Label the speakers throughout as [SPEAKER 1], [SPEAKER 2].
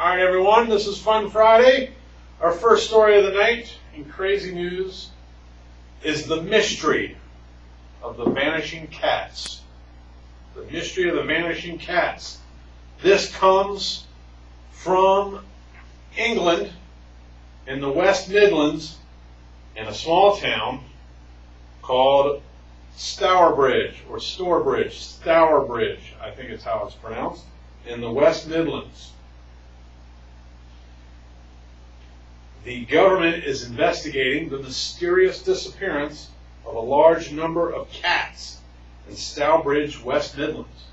[SPEAKER 1] All right, everyone, this is Fun Friday. Our first story of the night in crazy news is the mystery of the vanishing cats. The mystery of the vanishing cats. This comes from England in the West Midlands in a small town called Stourbridge, or Stourbridge, Stourbridge, I think it's how it's pronounced, in the West Midlands. The government is investigating the mysterious disappearance of a large number of cats in Stourbridge, West Midlands,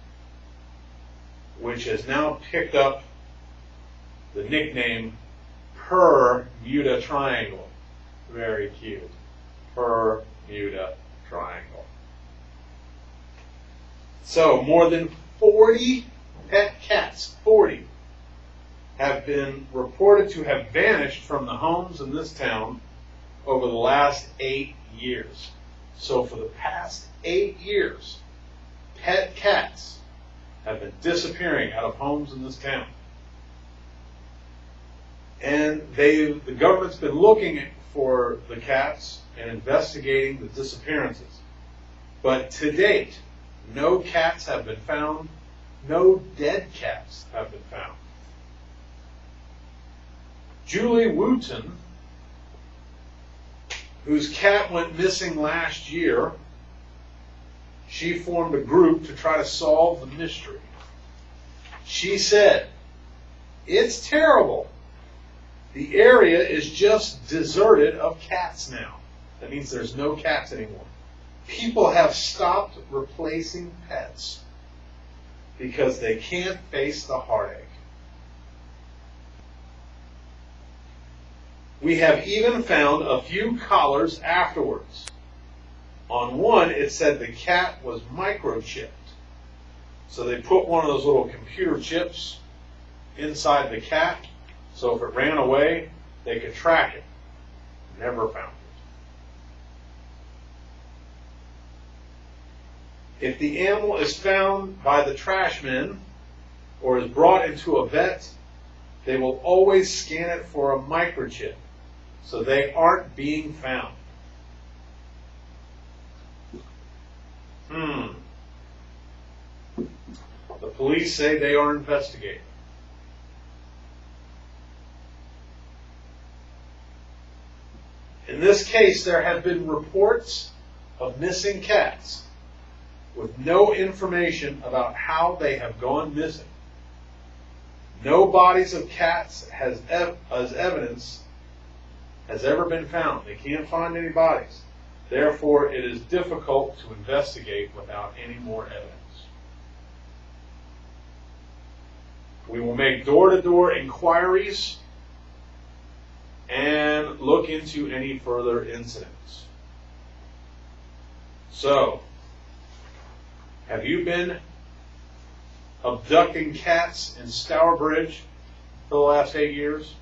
[SPEAKER 1] which has now picked up the nickname Bermuda Triangle. Very cute. Bermuda Triangle. So, more than 40 pet cats, 40, have been reported to have vanished from the homes in this town over the last 8 years. So for the past 8 years, pet cats have been disappearing out of homes in this town. And the government's been looking for the cats and investigating the disappearances. But to date, no cats have been found, no dead cats have been found. Julie Wooten, whose cat went missing last year, she formed a group to try to solve the mystery. She said, "It's terrible. The area is just deserted of cats now." That means there's no cats anymore. People have stopped replacing pets because they can't face the heartache. We have even found a few collars afterwards. On one, it said the cat was microchipped. So they put one of those little computer chips inside the cat, so if it ran away, they could track it. Never found it. If the animal is found by the trash men or is brought into a vet, they will always scan it for a microchip, so they aren't being found. The police say they are investigating. In this case, there have been reports of missing cats with no information about how they have gone missing. No bodies of cats as evidence has ever been found. They can't find any bodies. Therefore, it is difficult to investigate without any more evidence. We will make door-to-door inquiries and look into any further incidents. So, have you been abducting cats in Stourbridge for the last 8 years?